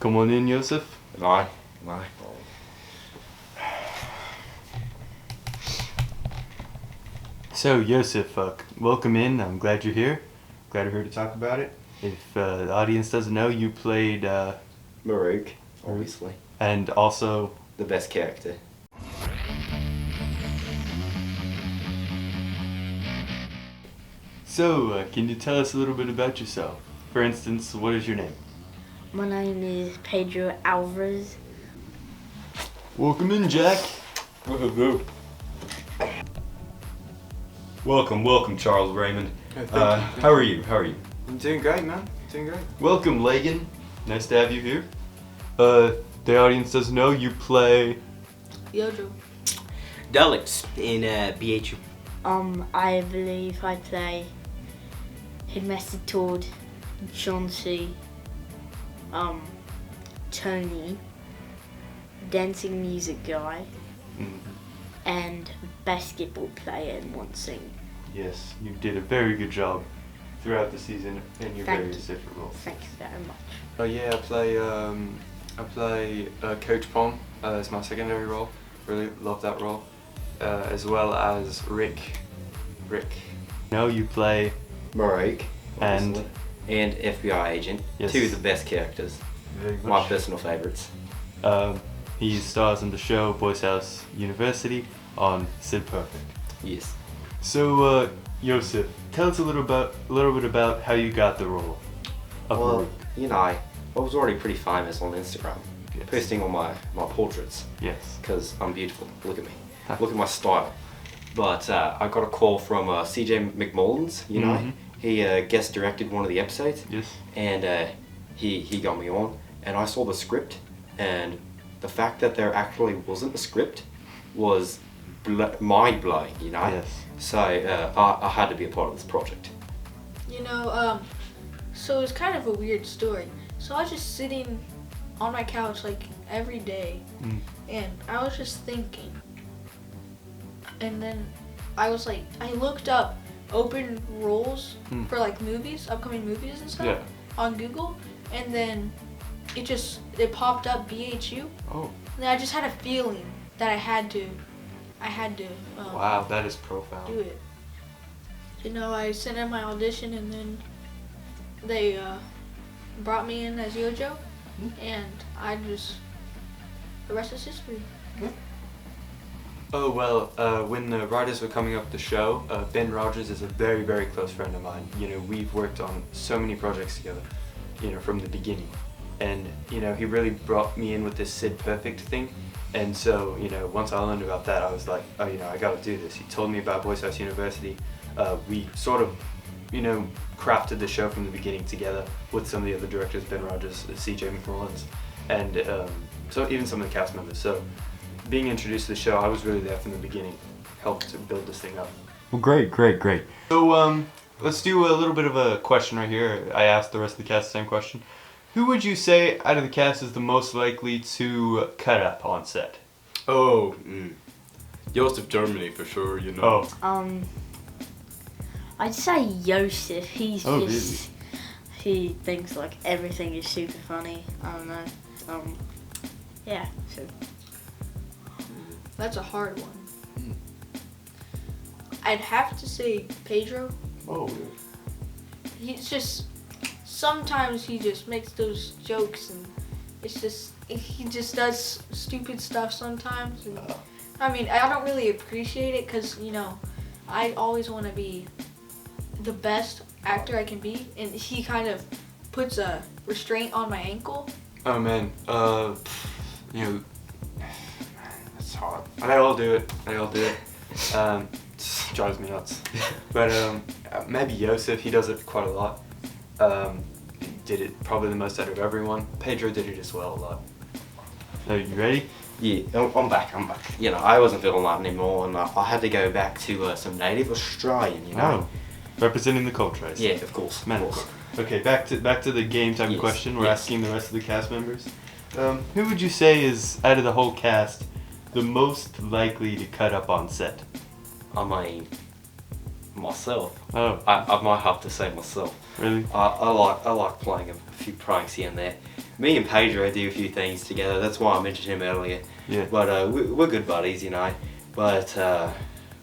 Come on in, Joseph. Aye. So, Joseph, welcome in. I'm glad you're here. Glad you're here to talk about it. If the audience doesn't know, you played Maruk, obviously. and also The best character. So, can you tell us a little bit about yourself? For instance, what is your name? My name is Pedro Alvarez. Welcome in, Jack. Welcome, Charles Raymond. How are you? I'm doing great, man. Doing great. Welcome, Lagan. Nice to have you here. The audience doesn't know, you play... YoJo. Dalex in BHU. I believe I play Headmaster Todd, Chauncey, Tony, dancing music guy, and basketball player in one scene. Yes, you did a very good job throughout the season in your Thank various you. different roles. Thanks very much. Oh yeah, I play Coach Pom as my secondary role. Really love that role. As well as Rick. No, you play... Maruk, And- obviously. And FBI agent. Yes. Two of the best characters. Very My personal favourites. He stars in the show Boys House University on CidPerfect. Yes. So, Joseph, tell us a little bit about how you got the role of Well, Maruk. you know, I was already pretty famous on Instagram. Yes. Posting all my portraits. Yes. Because I'm beautiful. Look at me. Look at my style. But I got a call from CJ McMullen's, you know. Mhm. He guest directed one of the episodes. Yes. And he got me on, and I saw the script, and the fact that there actually wasn't a script was mind-blowing, you know. Yes. So I had to be a part of this project. You know, so it's kind of a weird story. So I was just sitting on my couch like every day, and I was just thinking. And then I was like, I looked up open roles for like movies, upcoming movies and stuff Yeah. on Google, and then it popped up BHU. Oh. And I just had a feeling that I had to Wow, that is profound. do it. You know, I sent in my audition, and then they brought me in as YoJo, and the rest is history. Oh well, when the writers were coming up the show, Ben Rogers is a very, very close friend of mine. You know, we've worked on so many projects together, you know, from the beginning. And, you know, he really brought me in with this CidPerfect thing. And so, you know, once I learned about that, I was like, oh, you know, I gotta do this. He told me about Boys House University. We sort of, you know, crafted the show from the beginning together with some of the other directors, Ben Rogers, CJ McMullen's, and so even some of the cast members. So being introduced to the show, I was really there from the beginning, helped to build this thing up. Well, great. So, let's do a little bit of a question right here. I asked the rest of the cast the same question. Who would you say out of the cast is the most likely to cut up on set? Oh, Joseph Germany for sure, you know. Oh, I'd say Joseph. He's Oh, just he thinks like everything is super funny. I don't know. Yeah. So That's a hard one. I'd have to say Pedro. oh, Sometimes he just makes those jokes, and he just does stupid stuff sometimes. And, I mean, I don't really appreciate it because, you know, I always want to be the best actor I can be, and he kind of puts a restraint on my ankle. Oh man, you know, it's hard. I all do it. Just drives me nuts. But maybe Joseph, he does it quite a lot. He did it probably the most out of everyone. Pedro did it as well a lot. are you ready? Yeah, I'm back. You know, I wasn't feeling that anymore, and I had to go back to some native Australian, you know. Oh, representing the culture, I see. Yeah, of course. Man, Of course. okay, back to the game type Yes, question. We're yes. asking the rest of the cast members. Who would you say is, out of the whole cast, the most likely to cut up on set? I mean, myself. Oh, I might have to say myself. really? I like playing a few pranks here and there. Me and Pedro do a few things together. That's why I mentioned him earlier. Yeah. But we're good buddies, you know. But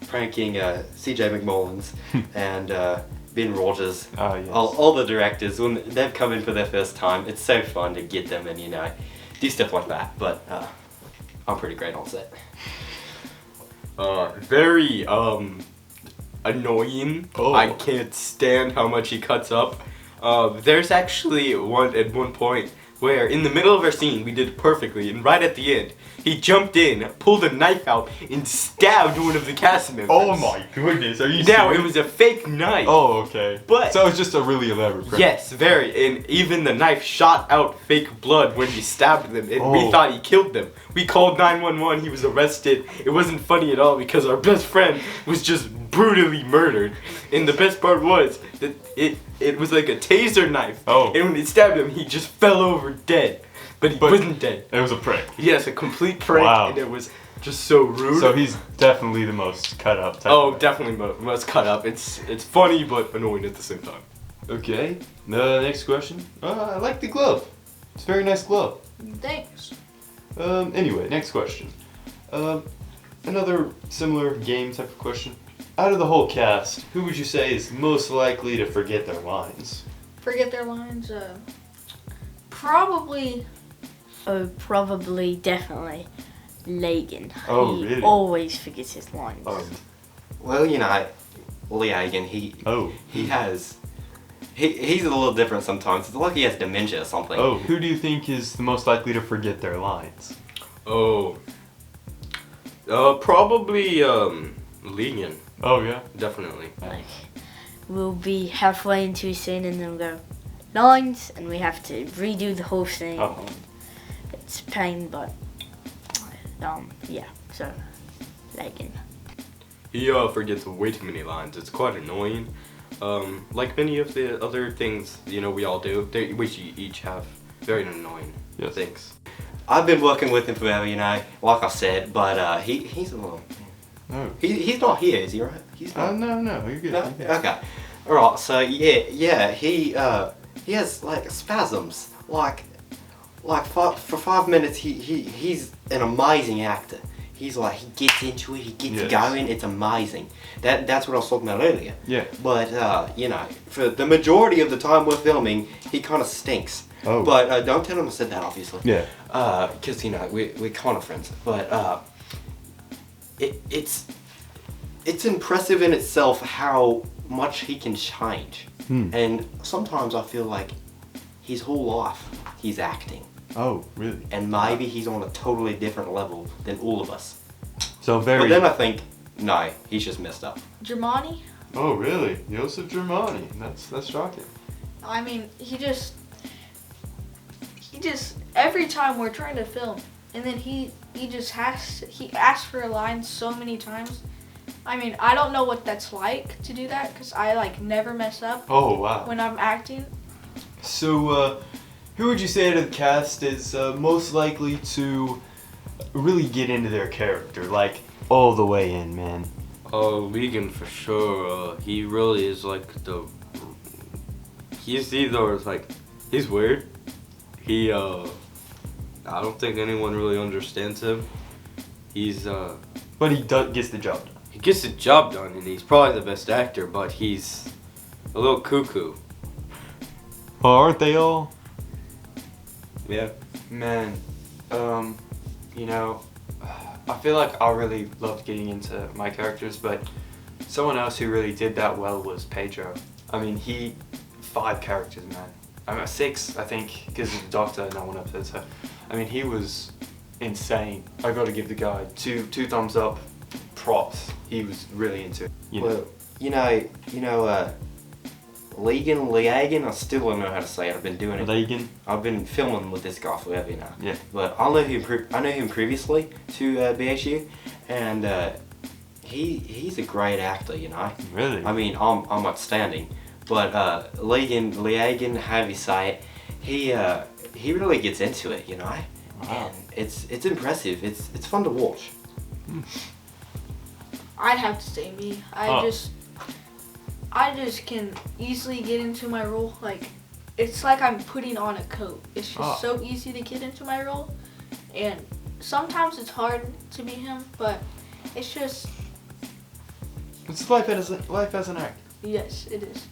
pranking CJ McMullins and Ben Rogers, Oh, yes. all the directors, when they've come in for their first time, it's so fun to get them and, you know, do stuff like that. But I'm pretty great on set. Very annoying. Oh. I can't stand how much he cuts up. There's actually at one point where in the middle of our scene we did it perfectly, and right at the end he jumped in, pulled a knife out, and stabbed one of the cast members. Oh my goodness, are you Now serious? it was a fake knife. Oh, okay. But- so it's just a really elaborate prank. Yes, very. And even the knife shot out fake blood when he stabbed them, and we Oh. thought he killed them. We called 911, he was arrested. It wasn't funny at all because our best friend was just brutally murdered. And the best part was that it was like a taser knife. Oh. And when it stabbed him, he just fell over dead. But he wasn't dead. It was a prank. Yes, a complete prank, Wow. and it was just so rude. So he's definitely the most cut up type. Oh, of- definitely must cut up. It's funny but annoying at the same time. Okay. Next question. I like the glove. It's a very nice glove. Thanks. Anyway, next question. Another similar game type of question. Out of the whole cast, who would you say is most likely to forget their lines? Forget their lines. Probably. Oh, probably, definitely, Lagan. Oh, he really? always forgets his lines. Oh. Well, you know, Lee Hagen, he has... He's a little different sometimes. It's like he has dementia or something. Oh. Who do you think is the most likely to forget their lines? Oh. Probably Legion. Oh, yeah? Definitely. Like, we'll be halfway into a scene and then we'll go, lines, and we have to redo the whole thing. Oh. It's pain, but, yeah, so, Lagan. He forgets way too many lines. It's quite annoying. Like many of the other things, you know, we all do. We each have very annoying Yes. things. I've been working with him forever, you know, like I said, but he's a little... Oh. He's not here, is he, right? He's not... No, you're good. No? You're good. Okay. Alright, so yeah, he has like spasms. For 5 minutes he's an amazing actor. He's like, he gets into it, he gets Yes. going, it's amazing. That's what I was talking about earlier. Yeah. But you know, for the majority of the time we're filming, he kinda stinks. Oh. But don't tell him I said that, obviously. Yeah. Because you know, we're kinda friends. But it's impressive in itself how much he can change. And sometimes I feel like his whole life he's acting. Oh, really? And maybe he's on a totally different level than all of us. So very... But then I think, no, he's just messed up. Germani. Oh, really? Joseph Germani. That's shocking. I mean, he just every time we're trying to film, and then he asks for a line so many times. I mean, I don't know what that's like to do that because I like never mess up Oh, wow. when I'm acting. So, who would you say out of the cast is most likely to really get into their character, like all the way in, man? Legion for sure. He really is like he's either like, he's weird. He, I don't think anyone really understands him. He's, But he gets the job done. he gets the job done and he's probably the best actor, but he's a little cuckoo. Well, aren't they all? Yeah. Man, you know, I feel like I really loved getting into my characters, but someone else who really did that well was Pedro. I mean, 5 characters, man. I mean, 6, I think, because of the Doctor and that one episode. So, I mean, he was insane. I got to give the guy two thumbs up. Props. He was really into it. You know. Well, you know, Leagan, I still don't know how to say it. I've been doing it. Lagan? I've been filming with this guy forever now. Yeah. But I know him previously to BHU, and he's a great actor, you know. Really? I mean, I'm outstanding, but Leagan, however you say it, he really gets into it, you know. Wow. And it's impressive. It's fun to watch. I'd have to say me. I just can easily get into my role. Like, it's like I'm putting on a coat. It's just so easy to get into my role. And sometimes it's hard to be him, but it's just... It's life as an actor. Yes, it is.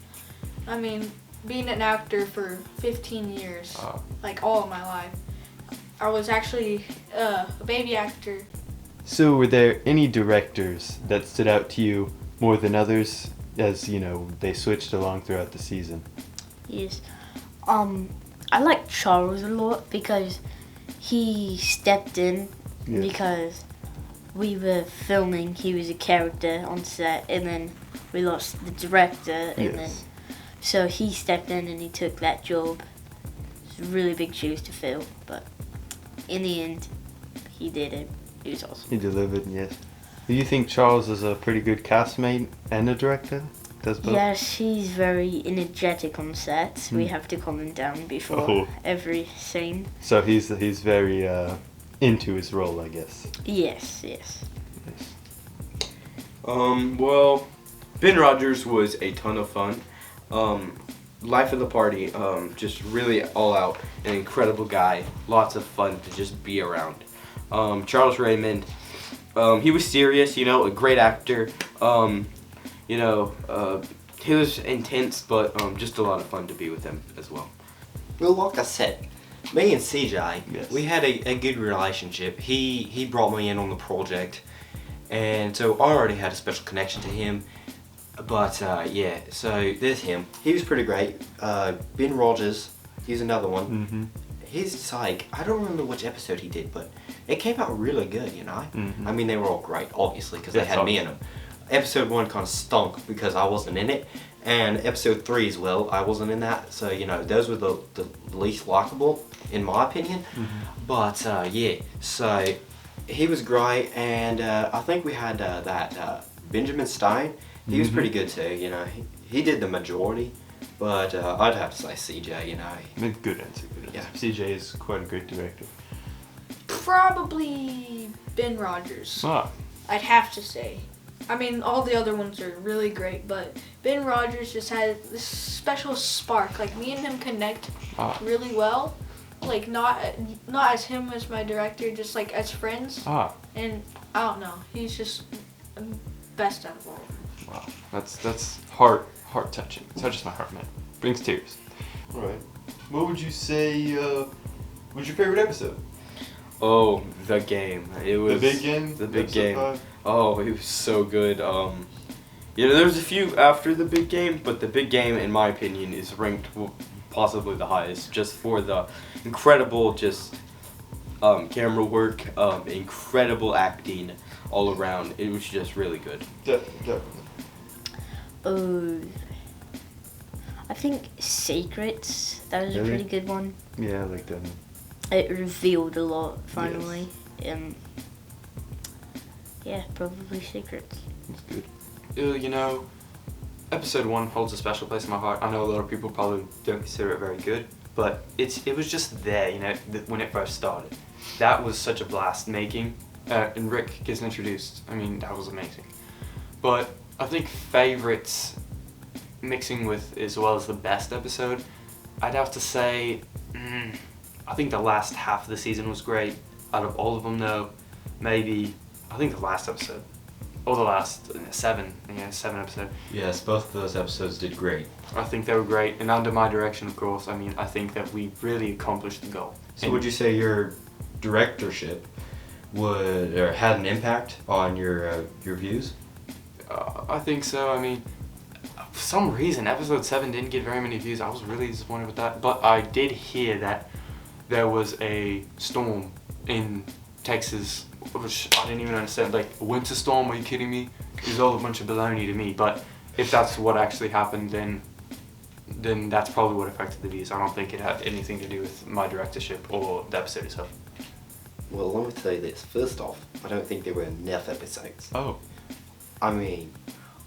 I mean, being an actor for 15 years, like all of my life, I was actually a baby actor. So were there any directors that stood out to you more than others as, you know, they switched along throughout the season? Yes. I like Charles a lot because he stepped in because we were filming, he was a character on set, and then we lost the director, and then so he stepped in and he took that job. It's really big shoes to fill, but in the end, he did it. He was awesome. He delivered, yes. Do you think Charles is a pretty good castmate and a director? Does both? Yes, he's very energetic on set. We have to calm him down before every scene. So he's very into his role, I guess. Yes. Well, Ben Rogers was a ton of fun. Life of the party, just really all out, an incredible guy, lots of fun to just be around. Charles Raymond, he was serious, a great actor. He was intense, but just a lot of fun to be with him as well. Well, like I said, me and CJ, we had a good relationship. He brought me in on the project, and so I already had a special connection to him. But so there's him. He was pretty great. Ben Rogers, he's another one. Mm-hmm. He's like, I don't remember which episode he did, but it came out really good, Mm-hmm. I mean, they were all great, obviously, because they had me in them. Episode 1 kind of stunk because I wasn't in it, and episode 3 as well, I wasn't in that. So, those were the least likable, in my opinion. Mm-hmm. But, so he was great, and I think we had that Benjamin Stein. He was pretty good too, he did the majority, but I'd have to say CJ, Good answer. Yeah. CJ is quite a great director. Probably Ben Rogers. I'd have to say. I mean, all the other ones are really great, but Ben Rogers just had this special spark. Like, me and him connect really well. Like, not as him as my director, just like as friends. And I don't know, he's just best out of all. Wow, that's heart touching. Touches my heart, man. Brings tears. All right. What would you say was your favorite episode? Oh, the game. It was the big game. The big game. 5? Oh, it was so good. There's a few after the big game, but the big game, in my opinion, is ranked possibly the highest, just for the incredible camera work, incredible acting all around. It was just really good. Definitely. I think Secrets, that was a pretty good one. Yeah, I like that. It revealed a lot, finally. Probably Secrets. That's good. Episode 1 holds a special place in my heart. I know a lot of people probably don't consider it very good, but it was just there, when it first started. That was such a blast making, and Rick gets introduced. I mean, that was amazing. But I think favorites mixing with as well as the best episode, I'd have to say, I think the last half of the season was great. Out of all of them though, maybe, I think the last episode, or the last 7 episodes. Yes, both of those episodes did great. I think they were great, and under my direction, of course. I mean, I think that we really accomplished the goal. So would you say your directorship had an impact on your views? I think so. I mean, for some reason, episode 7 didn't get very many views. I was really disappointed with that. But I did hear that there was a storm in Texas, which I didn't even understand. Like, a winter storm, are you kidding me? It was all a bunch of baloney to me. But if that's what actually happened, then that's probably what affected the views. I don't think it had anything to do with my directorship or the episode itself. Well, let me tell you this. First off, I don't think there were enough episodes. Oh. I mean,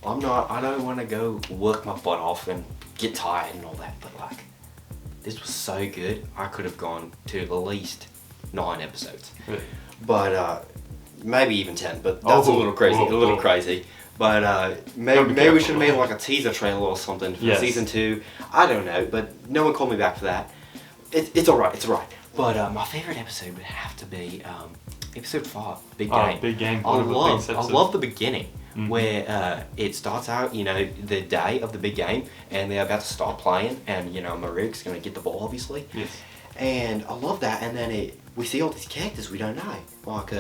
I don't want to go work my butt off and get tired and all that, but this was so good, I could have gone to at least 9 episodes. Really? But, maybe even 10, but that's a little crazy, But Don't maybe be we careful. should have made like a teaser trailer or something for Yes. season 2. I don't know, but no one called me back for that. It's alright, it's alright. But my favorite episode would have to be episode 5, Big Oh, Game. Big Game. I One of the love, biggest I episodes. love the beginning Mhm. where it starts out, you know, the day of the big game, and they're about to start playing, and you know, Maruk's gonna get the ball, obviously. Yes. And I love that, and then we see all these characters we don't know, like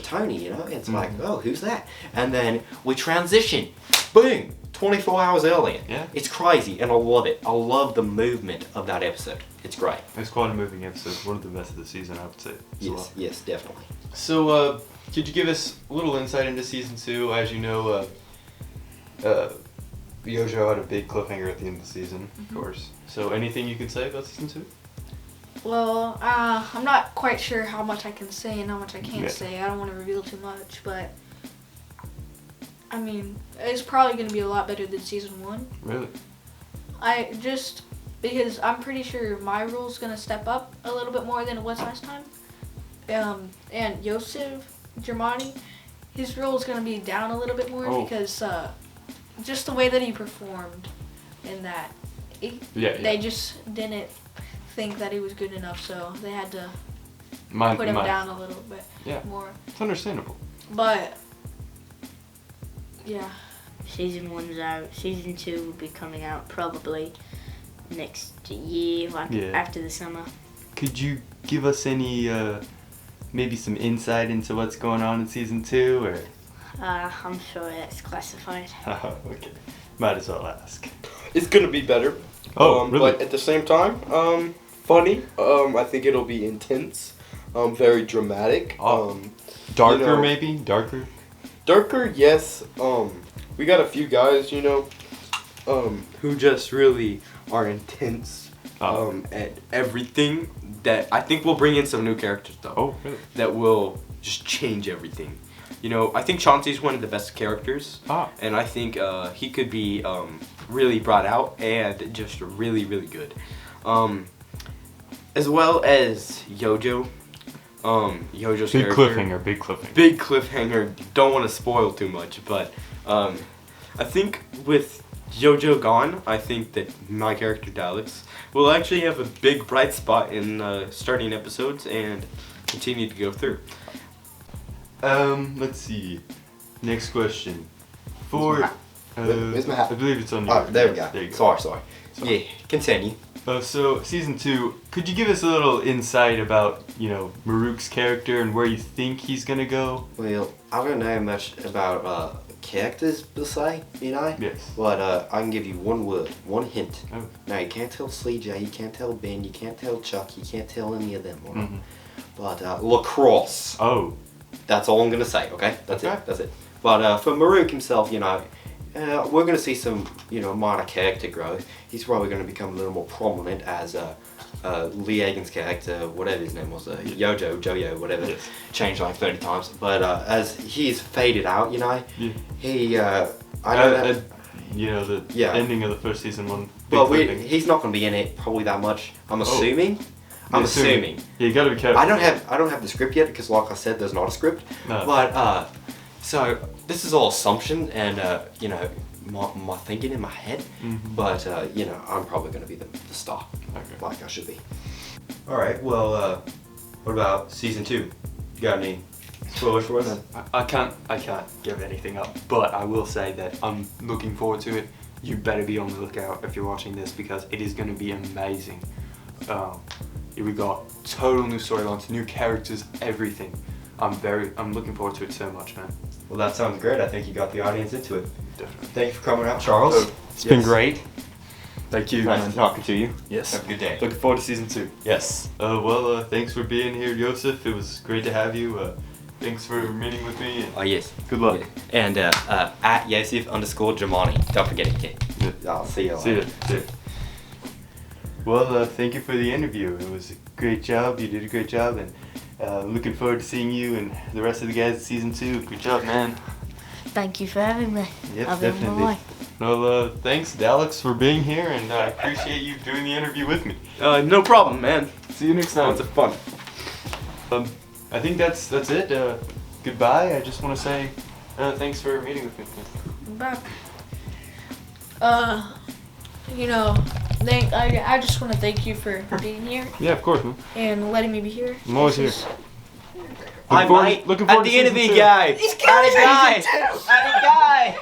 Tony, you know, and it's like, oh, who's that? And then we transition, boom, 24 hours earlier. Yeah. It's crazy, and I love it. I love the movement of that episode. It's great. It's quite a moving episode. One of the best of the season, I would say. as well. Yes, definitely. So, could you give us a little insight into season 2? As you know, YoJo had a big cliffhanger at the end of the season, of course. So, anything you can say about season 2? Well, I'm not quite sure how much I can say and how much I can't Yeah. say. I don't want to reveal too much, but I mean, it's probably going to be a lot better than season 1. Really? Because I'm pretty sure my role's going to step up a little bit more than it was last time. And Yosef Germani, his role's going to be down a little bit more Oh. because just the way that he performed in that. They just didn't think that he was good enough, so they had to put him down a little bit more. It's understandable. But yeah, Season 1's out. Season 2 will be coming out probably next year, like Yeah. after the summer. Could you give us any, maybe some insight into what's going on in season 2, or? I'm sure that's classified. Okay. Might as well ask. It's gonna be better. Oh, really? But at the same time, funny. I think it'll be intense. Very dramatic. Oh. Darker, you know, maybe? Darker? Darker, yes. We got a few guys, you know, who just really are intense. At everything. That I think we'll bring in some new characters though. Oh, really? That will just change everything. You know, I think Chauncey's one of the best characters. And I think he could be really brought out and just really, really good. As well as YoJo. YoJo's Big character. Big cliffhanger. Big cliffhanger. Don't want to spoil too much, but I think with YoJo gone, I think that my character Dalex will actually have a big bright spot in starting episodes and continue to go through. Let's see. Next question. For Where's my hat? I believe it's on Oh, your. there we go. There you go. Sorry. Sorry. Yeah, continue. So season 2, could you give us a little insight about, you know, Maruk's character and where you think he's gonna go? Well, I don't know much about characters per se, you know? Yes. But I can give you one word, one hint. Oh. Now, you can't tell CJ, you can't tell Ben, you can't tell Chuck, you can't tell any of them, alright? Mhm. But lacrosse. Oh. That's all I'm gonna say, okay? That's Okay. it, that's it. But for Maruk himself, you know, we're gonna see some, you know, minor character growth. He's probably gonna become a little more prominent as Lee Egan's character, whatever his name was, Jojo, whatever, Yes. changed like 30 times. But as he's faded out, you know, Yeah. he, I don't know. You know, the Yeah. ending of the first season one. Well, big cliffhanger. he's not gonna be in it probably that much. I'm Oh. assuming. I'm assuming. Yeah, you gotta be careful. I don't have the script yet because, like I said, there's not a script. No. But so this is all assumption and you know, my thinking in my head. Mhm. But you know, I'm probably going to be the star, Okay. like I should be. All right. Well, what about season 2? You got any spoilers for us? I can't give anything up, but I will say that I'm looking forward to it. You better be on the lookout if you're watching this because it is going to be amazing. We got total new storylines, new characters, everything. I'm looking forward to it so much, man. Well, that sounds great. I think you got the audience into it. Definitely. Thank you for coming out, Charles. It's been great. Thank you. Nice man. talking to you. Yes. Have a good day. Looking forward to season 2. Yes. Well, thanks for being here, Joseph. It was great to have you. Thanks for meeting with me. Oh yes. Good luck. And at Yosef_Jamani. Don't forget it, kid. I'll see you See later. ya. See ya. Well, thank you for the interview. It was a great job. You did a great job, and looking forward to seeing you and the rest of the guys in season 2. Good job, man. Thank you for having me. Yep, I'll be on my definitely. way. Well, thanks, Dalex, for being here, and I appreciate you doing the interview with me. No problem, man. See you next time. Lots of fun. I think that's it. Goodbye. I just want to say Thanks for meeting with me. Bye. You know, I just want to thank you for being here Yeah, of course, man. and letting me be here. I'm always here. This is- I might Looking forward at to the end of season the two. guy. He's At a killing guy. season 2. At a guy.